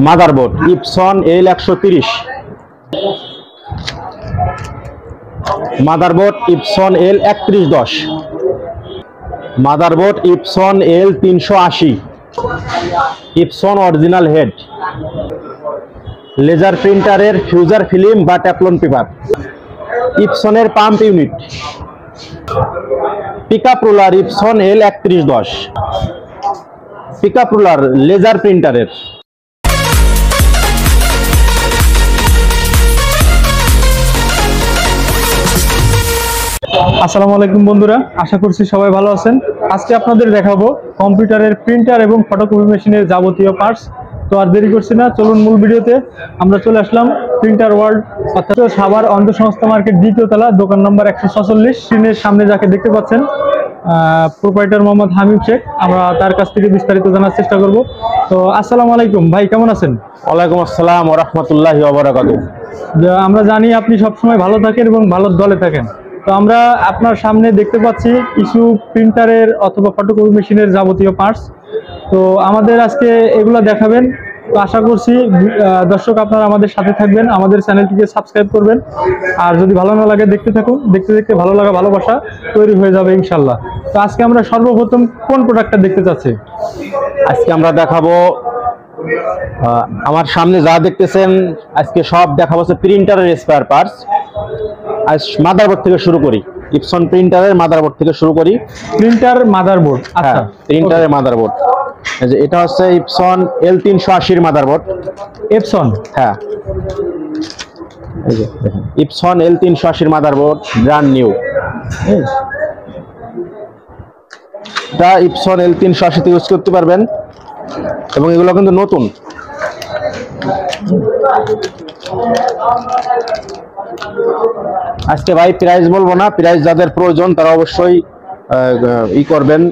Motherboard Epson L130, motherboard Epson L3110, motherboard Epson L380, Epson original head, laser প্রিন্টারের fuser film বা teflon paper, ইপসনের pump unit, pickup roller Epson L3110, pickup roller laser প্রিন্টারের। আসসালামু আলাইকুম বন্ধুরা, আশা করছি সবাই ভালো আছেন। আজকে আপনাদের দেখাবো কম্পিউটারের প্রিন্টার এবং ফটোকপি মেশিনের যাবতীয় পার্টস। তো আর দেরি করছি না, চলুন মূল ভিডিওতে। আমরা চলে আসলাম প্রিন্টার ওয়ার্ল্ড অর্থাৎ সাভার অন্তঃসংস্থা মার্কেট দ্বিতীয় তলা, দোকান নম্বর 146। স্ক্রিনের সামনে যাকে দেখতে পাচ্ছেন প্রোপাইটার মহম্মদ হামিম শেখ। আমরা তার কাছ থেকে বিস্তারিত জানার চেষ্টা করব। তো আসসালামু আলাইকুম ভাই, কেমন আছেন? ওয়ালাইকুম আসসালাম ওয়া রাহমাতুল্লাহি ওয়া বারাকাতুহু। আমরা জানি আপনি সবসময় ভালো থাকেন এবং ভালো দলে থাকেন। তো আমরা আপনার সামনে দেখতে পাচ্ছি কিছু প্রিন্টারের অথবা ফটোকপি মেশিনের যাবতীয় পার্টস। তো আমাদের আজকে এগুলো দেখাবেন। তো আশা করছি দর্শক আপনারা আমাদের সাথে থাকবেন, আমাদের চ্যানেলটিকে সাবস্ক্রাইব করবেন। আর যদি ভালো না লাগে দেখতে থাকুন, দেখতে দেখতে ভালো লাগা ভালোবাসা তৈরি হয়ে যাবে ইনশাল্লাহ। তো আজকে আমরা সর্বপ্রথম কোন প্রোডাক্টটা দেখতে চাচ্ছি? আজকে আমরা দেখাবো, আমার সামনে যা দেখতেছেন আজকে সব দেখাবো হচ্ছে প্রিন্টারের স্পেয়ার পার্টস। আজ মাদারবোর্ড থেকে শুরু করি, ইপসন প্রিন্টারের মাদারবোর্ড থেকে শুরু করি। প্রিন্টার মাদারবোর্ড, আচ্ছা প্রিন্টারের মাদারবোর্ড। এটা হচ্ছে ইপসন L380 মাদারবোর্ড। এপসন, হ্যাঁ এই যে দেখেন Epson L380 motherboard, brand new. এটা ইপসন L380 তে ইউজ করতে পারবেন এবং এগুলো কিন্তু নতুন। আজকে ভাই প্রাইস বলবো না, প্রাইস যাদের প্রয়োজন তারা অবশ্যই ই করবেন।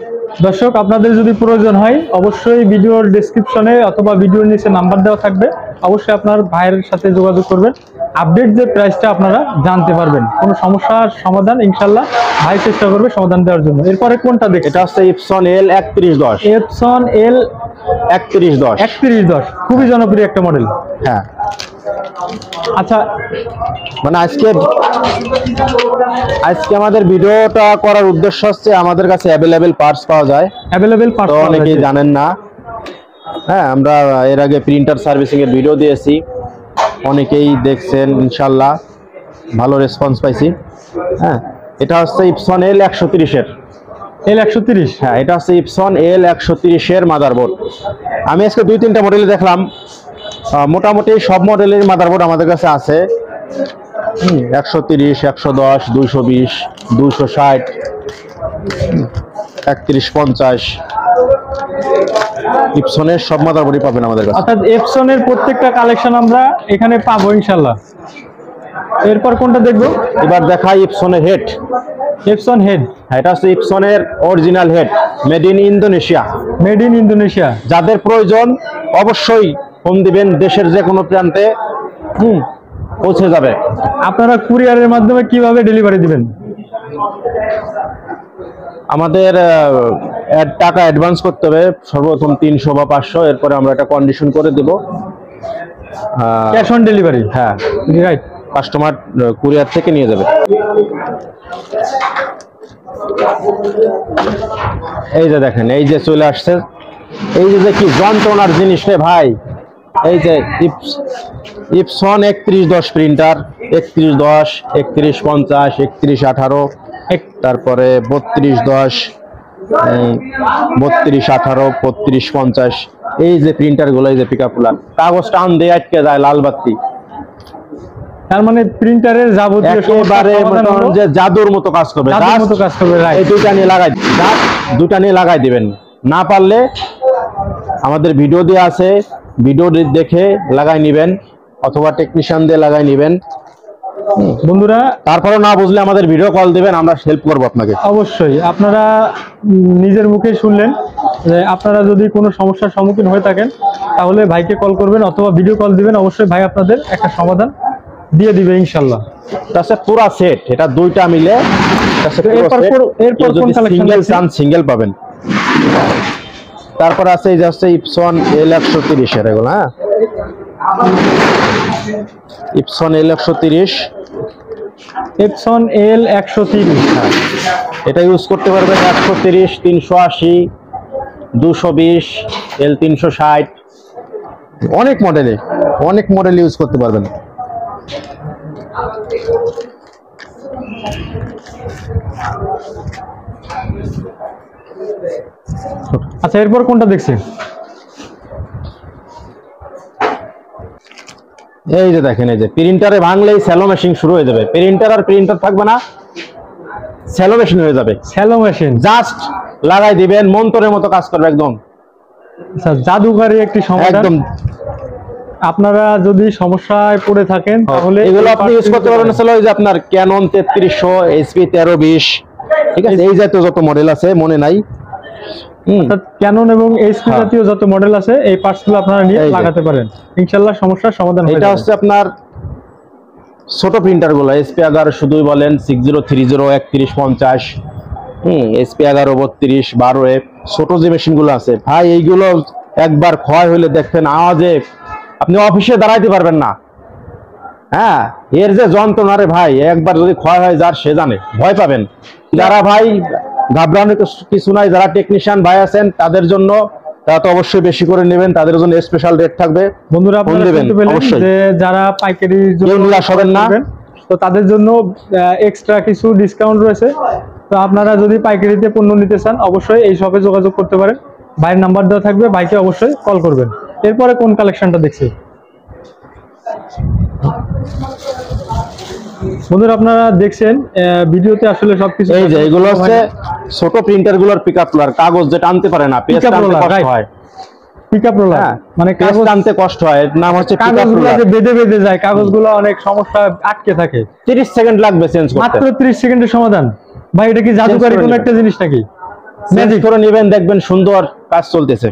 দর্শক আপনাদের যদি প্রয়োজন হয় অবশ্যই ভিডিওর ডেসক্রিপশনে অথবা ভিডিওর নিচে নাম্বার দেওয়া থাকবে, অবশ্যই আপনার ভাইয়ের সাথে যোগাযোগ করবেন। আপডেট যে প্রাইসটা আপনারা জানতে পারবেন। কোনো সমস্যার সমাধান ইনশাল্লাহ ভাই চেষ্টা করবে সমাধান দেওয়ার জন্য। এরপরে কোনটা দেখি? এটা হচ্ছে ইপসন L3110। এপসন L3110 খুবই জনপ্রিয় একটা মডেল। হ্যাঁ আচ্ছা, মানে আজকে আমাদের ভিডিওটা করার উদ্দেশ্য হচ্ছে আমাদের কাছে অ্যাভেলেবেল পার্টস পাওয়া যায়। অ্যাভেলেবেল পার্টস অনেকেই জানেন না। হ্যাঁ, আমরা এর আগে প্রিন্টার সার্ভিসিং এর ভিডিও দিয়েছি, অনেকেই দেখছেন, ইনশাল্লাহ ভালো রেসপন্স পাইছি। হ্যাঁ, এটা হচ্ছে ইপসন L130 এর। L130? হ্যাঁ, এটা হচ্ছে ইপসন L130 এর মাদারবোর্ড। আমি আজকে 2-3টা মডেল দেখলাম, মোটামুটি সব মডেলের মাদারবোর্ড আমাদের কাছে আছে। 130, 110, 220, 260, 3150 ইপসনের সব মাদারবোর্ডই পাবেন আমাদের কাছে। অর্থাৎ এপসনের প্রত্যেকটা কালেকশন আমরা এখানে পাবো ইনশাল্লাহ। এরপর কোনটা দেখবো? এবার দেখাই ইপসনের হেড। এপসন হেড, এটা হচ্ছে ইপসনের original head, made in Indonesia. Made in Indonesia. যাদের প্রয়োজন অবশ্যই ফোন দিবেন, দেশের যে কোনো প্রান্তে পৌঁছে যাবে। আপনারা কুরিয়ারের মাধ্যমে কিভাবে ডেলিভারি দিবেন? আমাদের টাকা অ্যাডভান্স করতে হবে, সর্বপ্রথম 300 বা 500, এরপরে আমরা একটা কন্ডিশন করে দেব। Cash on delivery? হ্যাঁ রাইট, কাস্টমার কুরিয়ার থেকে নিয়ে যাবে। এই যে দেখেন, এই যে চলে আসছে, এই যে কি যন্ত্রণার জিনিস রে ভাই। এই যে ইপসন 3110 প্রিন্টার, 3110, 3150, 3118, তারপরে 3210, 3218, 3250। এই যে প্রিন্টার গুলো, এই যে পিকআপগুলা, কাগজ টান দিয়ে আটকে যায় লাল বাতি। তার মানে প্রিন্টারের যাবতীয় একেবারে যে জাদুর মতো কাজ করবে। এই দুটা নিয়ে লাগাই দিবেন। না পারলে আমাদের ভিডিও দিয়ে আছে, ভিডিও দেখে লাগাই নিবেন অথবা টেকনিশিয়ান দিয়ে লাগাই নিবেন বন্ধুরা। তারপরে না বুঝলে আমাদের ভিডিও কল দিবেন, আমরা হেল্প করবো আপনাকে। অবশ্যই আপনারা নিজের মুখে শুনলেন যে আপনারা যদি কোনো সমস্যার সম্মুখীন হয়ে থাকেন তাহলে ভাইকে কল করবেন অথবা ভিডিও কল দিবেন, অবশ্যই ভাই আপনাদের একটা সমাধান দিয়ে দিবে ইনশাল্লাহ। তাছাড়া পুরো সেট, এটা দুইটা মিলে এরপর কোন কালেকশন? সিঙ্গেল পাবেন। তারপর আছে এই যে হচ্ছে ইপসন L130 এর এগুলো, হ্যাঁ ইপসন L130, এপসন L130, হ্যাঁ এটা ইউজ করতে পারবেন 130, 380, 220, L360, অনেক মডেল ইউজ করতে পারবেন। আচ্ছা, এরপর কোনটা দেখছি? এই যে দেখেন, এই যে প্রিন্টারে ভাঙলেই স্যালো মেশিন শুরু হয়ে যাবে, প্রিন্টার থাকবে না, স্যালো মেশিন হয়ে যাবে। স্যালো মেশিন জাস্ট লাগাই দিবেন, মন্ত্রের মতো কাজ করবে একদম। আচ্ছা, জাদুকারী একটি সমাধান। একদম আপনারা যদি সমস্যায় পড়ে থাকেন তাহলে এগুলো আপনি ইউজ করতে পারবেন। আসলে ওই যে আপনার ক্যানন 3300, HP 1320, ঠিক আছে, এই জাতীয় যত মডেল আছে মনে নাই, অর্থাৎ ক্যানন এবং এইচপি জাতীয় যত মডেল আছে এই পার্টসগুলো আপনারা নিয়ে লাগাতে পারেন, ইনশাআল্লাহ সমস্যার সমাধান হয়ে যাবে। এটা হচ্ছে আপনার ছোট প্রিন্টার গুলো, SP 11 শুধুই বলেন, 6030, 3150, SP 11, 32, 12F, ছোট যে মেশিন গুলো আছে ভাই, এইগুলো একবার ক্ষয় হলে দেখবেন আওয়াজে আপনি অফিসে দাঁড়াইতে পারবেন না। হ্যাঁ, এর যে যন্ত্রণা রে ভাই, একবার যদি ক্ষয় হয় যার সে জানে, ভয় পাবেন। যারা ভাই ঘাবড়ানোর কিছু নাই, যারা টেকনিশিয়ান ভাই আছেন তাদের জন্য, তারা তো অবশ্যই বেশি করে নেবেন, তাদের জন্য স্পেশাল রেট থাকবে। বন্ধুরা আপনারা শুনতে পেলেন যে যারা পাইকারির জন্য নিরাশ হবেন না, তো তাদের জন্য এক্সট্রা কিছু ডিসকাউন্ট রয়েছে। তো আপনারা যদি পাইকারিতে পণ্য নিতে চান অবশ্যই এই শপে যোগাযোগ করতে পারেন, ভাইয়ের নাম্বার দেওয়া থাকবে, ভাইকে অবশ্যই কল করবেন। এরপরে কোন কালেকশনটা দেখছি? বন্ধুরা আপনারা দেখছেন ভিডিওতে আসলে সবকিছু, এই যে এগুলো হচ্ছে ছোট প্রিন্টার গুলোর পিকআপ রোলার, কাগজ যেটা আনতে পারে না, পেজ টানতে কষ্ট হয়, পিকআপ রোলার মানে কাগজ টানতে কষ্ট হয়, নাম হচ্ছে পিকআপ রোলার। কাগজগুলো বেঁধে যায়, কাগজগুলো অনেক সমস্যা আটকে থাকে, 30 সেকেন্ড লাগবে চেঞ্জ করতে, মাত্র 30 সেকেন্ডের সমাধান। ভাই এটা কি জাদুকরী কোন একটা জিনিস নাকি? ম্যাজিক করে নেবেন, দেখবেন সুন্দর কাজ চলতেছে।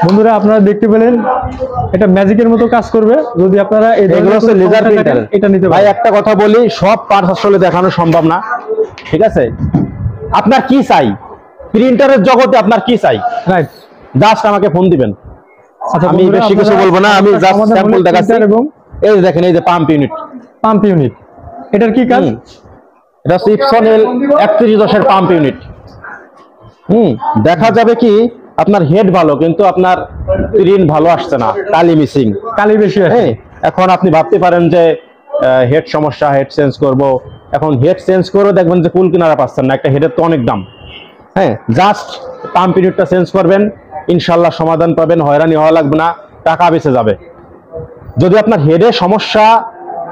বন্ধুরা আপনারা দেখতে পেলেন এটা ম্যাজিকের মতো কাজ করবে। যদি আপনারা এগুলো হচ্ছে লেজার প্রিন্টার, এটা নিতে ভাই একটা কথা বলি, সব পার্টস আসলে দেখানো সম্ভব না, ঠিক আছে? আপনার কি চাই প্রিন্টারের জগতে, আপনার কি চাই, রাইট, জাস্ট আমাকে ফোন দিবেন। আচ্ছা, আমি বেশি কিছু বলবো না, আমি জাস্ট স্যাম্পল দেখাচ্ছি। এবং এই যে দেখেন, এই যে পাম্প ইউনিট, এটার কি কাজ? এটা হচ্ছে ইপসন L130 এর পাম্প ইউনিট। দেখা যাবে কি আপনার হেড ভালো, কিন্তু আপনার প্রিন্ট ভালো আসছে না, কালি মিসিং, কালি বেশি আছে। এখন আপনি ভাবতে পারেন যে হেড সমস্যা, হেড চেঞ্জ করব। এখন হেড চেঞ্জ করে দেখবেন যে কুল কিনারা পাচ্ছেন না, একটা হেডের তো অনেক দাম। হ্যাঁ, জাস্ট পাম্প ইউনিটটা চেঞ্জ করবেন, ইনশাল্লাহ সমাধান পাবেন, হয়রানি হওয়া লাগবে না, টাকা বেঁচে যাবে। যদি আপনার হেডে সমস্যা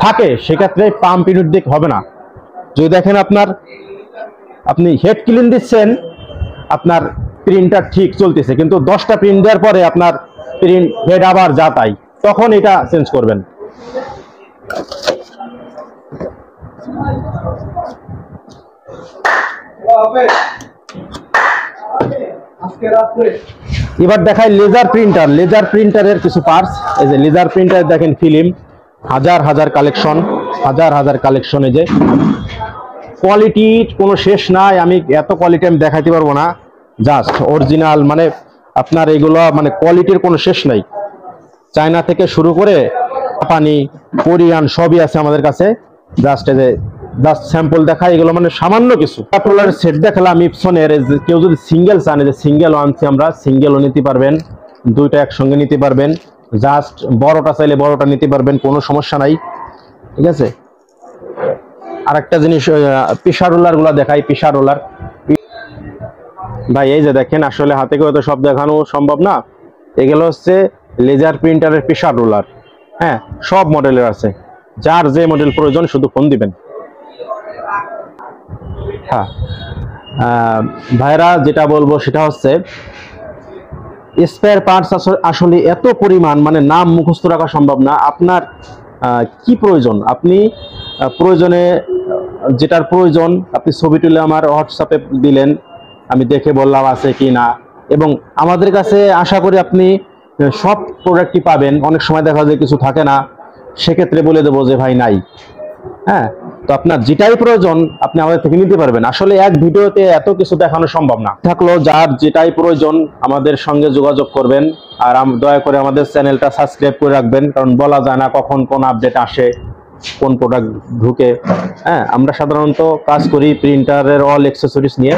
থাকে সেক্ষেত্রে পাম্প ইউনিট দিয়ে হবে না। যদি দেখেন আপনি হেড ক্লিন দিচ্ছেন, আপনার প্রিন্টার ঠিক চলতেছে, কিন্তু 10টা প্রিন্ট দেওয়ার পরে আপনার প্রিন্ট হেড আবার যা তাই, তখন এটা চেঞ্জ করবেন। এবার দেখাই লেজার প্রিন্টারের কিছু পার্টস। এই যে লেজার প্রিন্টার দেখেন, ফিল্ম হাজার কালেকশন, এই যে কোয়ালিটি কোনো শেষ নাই, আমি এত কোয়ালিটি আমি দেখাইতে পারবো না, জাস্ট অরিজিনাল, মানে আপনার এগুলো মানে কোয়ালিটির কোনো শেষ নাই। চায়না থেকে শুরু করে জাপানি, কোরিয়ান সবই আছে আমাদের কাছে। জাস্ট স্যাম্পল দেখাই, এগুলো মানে সামান্য কিছু। আপনার সেট দেখালাম ইপসনের, কেউ যদি সিঙ্গেল চান, যে সিঙ্গেল আনছি আমরা, সিঙ্গেলও নিতে পারবেন, দুইটা একসঙ্গে নিতে পারবেন, জাস্ট বড়টা চাইলে বড়টা নিতে পারবেন, কোনো সমস্যা নাই, ঠিক আছে? আরেকটা জিনিস, পিসার রোলার গুলা দেখাই। পিসার রোলার ভাই, এই যে দেখেন, আসলে হাতে করে তো সব দেখানো সম্ভব না, এগুলো হচ্ছে লেজার প্রিন্টারের পিসার রোলার। হ্যাঁ, সব মডেলের আছে, যার যে মডেল প্রয়োজন শুধু ফোন দিবেন। হ্যাঁ ভাইরা, যেটা বলবো সেটা হচ্ছে স্পেয়ার পার্টস আসলে এত পরিমাণ, মানে নাম মুখস্থ রাখা সম্ভব না। আপনার কি প্রয়োজন, আপনি প্রয়োজনে যেটার প্রয়োজন আপনি ছবি তুলে আমার হোয়াটসঅ্যাপে দিলেন, আমি দেখে বললাম আছে কি না। এবং আমাদের কাছে আশা করি আপনি সব প্রোডাক্টই পাবেন। অনেক সময় দেখা যায় কিছু থাকে না, সেক্ষেত্রে বলে দেবো যে ভাই নাই। হ্যাঁ, তো আপনার যেটাই প্রয়োজন আপনি আমাদের থেকে নিতে পারবেন। আসলে এক ভিডিওতে এত কিছু দেখানো সম্ভব না। থাকলো যার যেটাই প্রয়োজন আমাদের সঙ্গে যোগাযোগ করবেন। আর দয়া করে আমাদের চ্যানেলটা সাবস্ক্রাইব করে রাখবেন, কারণ বলা যায় না কখন কোন আপডেট আসে, কোন প্রোডাক্ট ঢুকে। হ্যাঁ, আমরা সাধারণত কাজ করি প্রিন্টারের অল অ্যাক্সেসরিজ নিয়ে।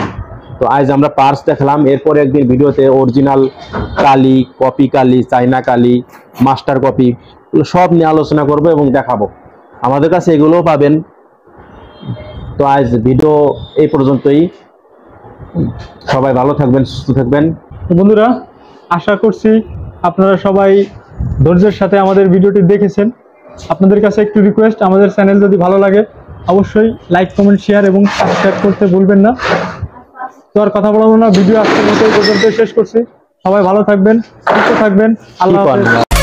তো আজ আমরা পার্স দেখলাম, এরপরে একদিন ভিডিওতে অরিজিনাল কালি, কপি কালি, চাইনা কালি, মাস্টার কপি সব নিয়ে আলোচনা করব এবং দেখাবো। আমাদের কাছে এগুলোও পাবেন। তো আজ ভিডিও এই পর্যন্তই। সবাই ভালো থাকবেন, সুস্থ থাকবেন। তো বন্ধুরা, আশা করছি আপনারা সবাই ধৈর্যের সাথে আমাদের ভিডিওটি দেখেছেন। আপনাদের কাছে একটু রিকোয়েস্ট, আমাদের চ্যানেল যদি ভালো লাগে অবশ্যই লাইক, কমেন্ট, শেয়ার এবং সাবস্ক্রাইব করতে ভুলবেন না। তো আর কথা বলবো না, ভিডিও আজকের মতো এই পর্যন্ত শেষ করছি। সবাই ভালো থাকবেন, সুস্থ থাকবেন। আল্লাহ হাফেজ।